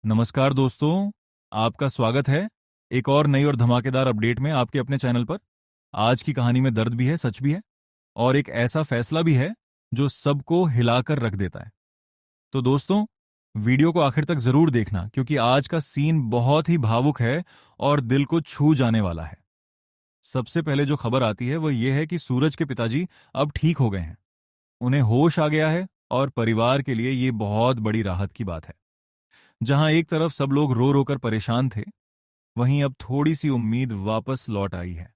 नमस्कार दोस्तों। आपका स्वागत है एक और नई और धमाकेदार अपडेट में आपके अपने चैनल पर। आज की कहानी में दर्द भी है, सच भी है और एक ऐसा फैसला भी है जो सबको हिलाकर रख देता है। तो दोस्तों, वीडियो को आखिर तक जरूर देखना क्योंकि आज का सीन बहुत ही भावुक है और दिल को छू जाने वाला है। सबसे पहले जो खबर आती है वो ये है कि सूरज के पिताजी अब ठीक हो गए हैं। उन्हें होश आ गया है और परिवार के लिए ये बहुत बड़ी राहत की बात है। जहां एक तरफ सब लोग रो रो कर परेशान थे, वहीं अब थोड़ी सी उम्मीद वापस लौट आई है।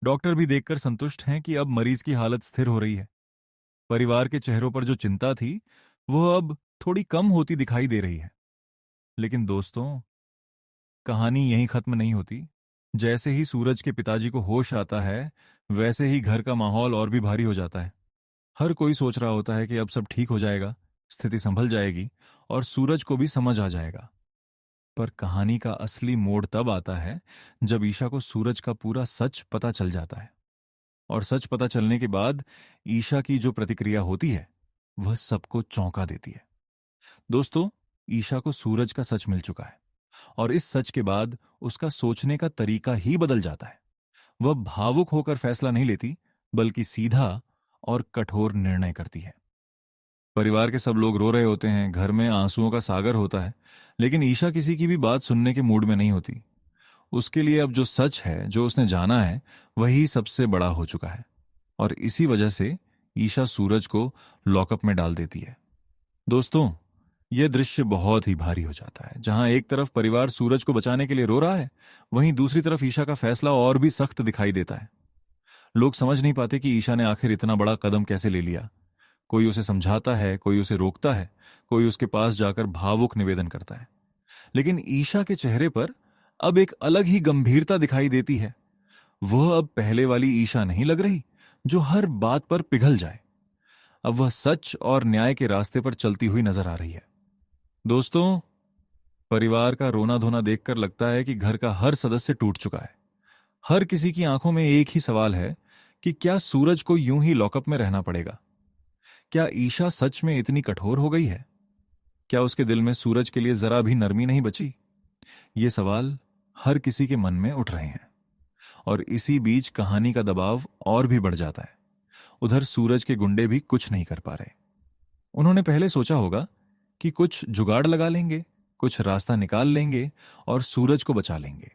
डॉक्टर भी देखकर संतुष्ट हैं कि अब मरीज की हालत स्थिर हो रही है। परिवार के चेहरों पर जो चिंता थी वो अब थोड़ी कम होती दिखाई दे रही है। लेकिन दोस्तों, कहानी यहीं खत्म नहीं होती। जैसे ही सूरज के पिताजी को होश आता है, वैसे ही घर का माहौल और भी भारी हो जाता है। हर कोई सोच रहा होता है कि अब सब ठीक हो जाएगा, स्थिति संभल जाएगी और सूरज को भी समझ आ जाएगा। पर कहानी का असली मोड़ तब आता है जब ईशा को सूरज का पूरा सच पता चल जाता है। और सच पता चलने के बाद ईशा की जो प्रतिक्रिया होती है वह सबको चौंका देती है। दोस्तों, ईशा को सूरज का सच मिल चुका है और इस सच के बाद उसका सोचने का तरीका ही बदल जाता है। वह भावुक होकर फैसला नहीं लेती, बल्कि सीधा और कठोर निर्णय करती है। परिवार के सब लोग रो रहे होते हैं, घर में आंसुओं का सागर होता है, लेकिन ईशा किसी की भी बात सुनने के मूड में नहीं होती। उसके लिए अब जो सच है, जो उसने जाना है, वही सबसे बड़ा हो चुका है। और इसी वजह से ईशा सूरज को लॉकअप में डाल देती है। दोस्तों, यह दृश्य बहुत ही भारी हो जाता है। जहां एक तरफ परिवार सूरज को बचाने के लिए रो रहा है, वहीं दूसरी तरफ ईशा का फैसला और भी सख्त दिखाई देता है। लोग समझ नहीं पाते कि ईशा ने आखिर इतना बड़ा कदम कैसे ले लिया। कोई उसे समझाता है, कोई उसे रोकता है, कोई उसके पास जाकर भावुक निवेदन करता है। लेकिन ईशा के चेहरे पर अब एक अलग ही गंभीरता दिखाई देती है। वह अब पहले वाली ईशा नहीं लग रही जो हर बात पर पिघल जाए। अब वह सच और न्याय के रास्ते पर चलती हुई नजर आ रही है। दोस्तों, परिवार का रोना धोना देखकर लगता है कि घर का हर सदस्य टूट चुका है। हर किसी की आंखों में एक ही सवाल है कि क्या सूरज को यूं ही लॉकअप में रहना पड़ेगा? क्या ईशा सच में इतनी कठोर हो गई है? क्या उसके दिल में सूरज के लिए जरा भी नरमी नहीं बची? ये सवाल हर किसी के मन में उठ रहे हैं। और इसी बीच कहानी का दबाव और भी बढ़ जाता है। उधर सूरज के गुंडे भी कुछ नहीं कर पा रहे। उन्होंने पहले सोचा होगा कि कुछ जुगाड़ लगा लेंगे, कुछ रास्ता निकाल लेंगे और सूरज को बचा लेंगे।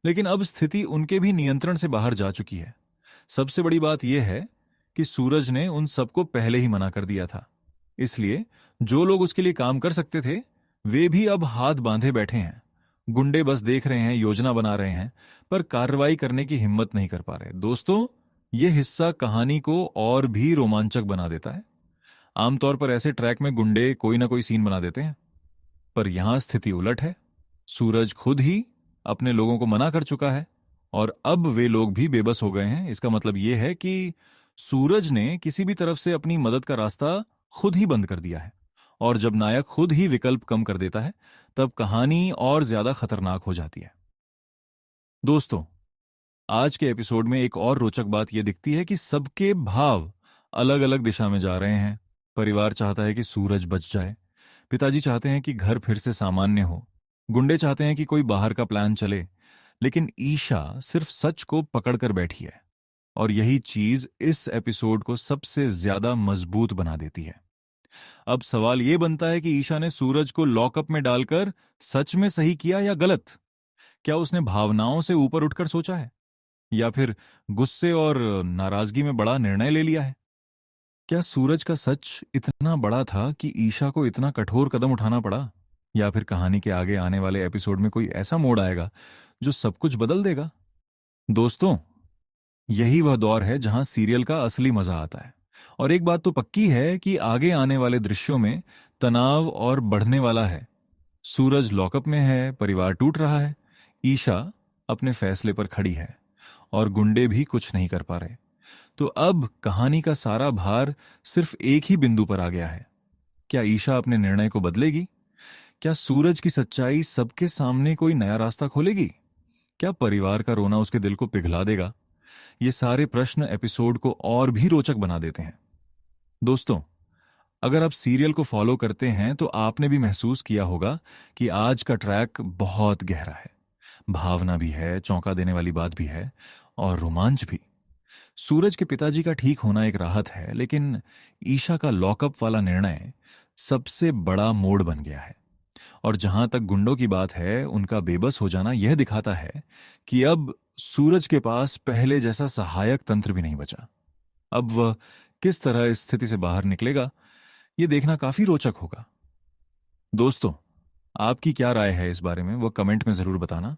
लेकिन अब स्थिति उनके भी नियंत्रण से बाहर जा चुकी है। सबसे बड़ी बात यह है कि सूरज ने उन सबको पहले ही मना कर दिया था। इसलिए जो लोग उसके लिए काम कर सकते थे, वे भी अब हाथ बांधे बैठे हैं। गुंडे बस देख रहे हैं, योजना बना रहे हैं, पर कार्रवाई करने की हिम्मत नहीं कर पा रहे। दोस्तों, यह हिस्सा कहानी को और भी रोमांचक बना देता है। आमतौर पर ऐसे ट्रैक में गुंडे कोई ना कोई सीन बना देते हैं, पर यहां स्थिति उलट है। सूरज खुद ही अपने लोगों को मना कर चुका है और अब वे लोग भी बेबस हो गए हैं। इसका मतलब यह है कि सूरज ने किसी भी तरफ से अपनी मदद का रास्ता खुद ही बंद कर दिया है। और जब नायक खुद ही विकल्प कम कर देता है, तब कहानी और ज्यादा खतरनाक हो जाती है। दोस्तों, आज के एपिसोड में एक और रोचक बात यह दिखती है कि सबके भाव अलग अलग दिशा में जा रहे हैं। परिवार चाहता है कि सूरज बच जाए, पिताजी चाहते हैं कि घर फिर से सामान्य हो, गुंडे चाहते हैं कि कोई बाहर का प्लान चले, लेकिन ईशा सिर्फ सच को पकड़कर बैठी है। और यही चीज इस एपिसोड को सबसे ज्यादा मजबूत बना देती है। अब सवाल यह बनता है कि ईशा ने सूरज को लॉकअप में डालकर सच में सही किया या गलत? क्या उसने भावनाओं से ऊपर उठकर सोचा है, या फिर गुस्से और नाराजगी में बड़ा निर्णय ले लिया है? क्या सूरज का सच इतना बड़ा था कि ईशा को इतना कठोर कदम उठाना पड़ा, या फिर कहानी के आगे आने वाले एपिसोड में कोई ऐसा मोड़ आएगा जो सब कुछ बदल देगा? दोस्तों, यही वह दौर है जहां सीरियल का असली मजा आता है। और एक बात तो पक्की है कि आगे आने वाले दृश्यों में तनाव और बढ़ने वाला है। सूरज लॉकअप में है, परिवार टूट रहा है, ईशा अपने फैसले पर खड़ी है और गुंडे भी कुछ नहीं कर पा रहे। तो अब कहानी का सारा भार सिर्फ एक ही बिंदु पर आ गया है। क्या ईशा अपने निर्णय को बदलेगी? क्या सूरज की सच्चाई सबके सामने कोई नया रास्ता खोलेगी? क्या परिवार का रोना उसके दिल को पिघला देगा? ये सारे प्रश्न एपिसोड को और भी रोचक बना देते हैं। दोस्तों, अगर आप सीरियल को फॉलो करते हैं तो आपने भी महसूस किया होगा कि आज का ट्रैक बहुत गहरा है। भावना भी है, चौंका देने वाली बात भी है, और रोमांच भी। सूरज के पिताजी का ठीक होना एक राहत है, लेकिन ईशा का लॉकअप वाला निर्णय सबसे बड़ा मोड़ बन गया है। और जहां तक गुंडों की बात है, उनका बेबस हो जाना यह दिखाता है कि अब सूरज के पास पहले जैसा सहायक तंत्र भी नहीं बचा। अब वह किस तरह इस स्थिति से बाहर निकलेगा, यह देखना काफी रोचक होगा। दोस्तों, आपकी क्या राय है इस बारे में, वो कमेंट में जरूर बताना।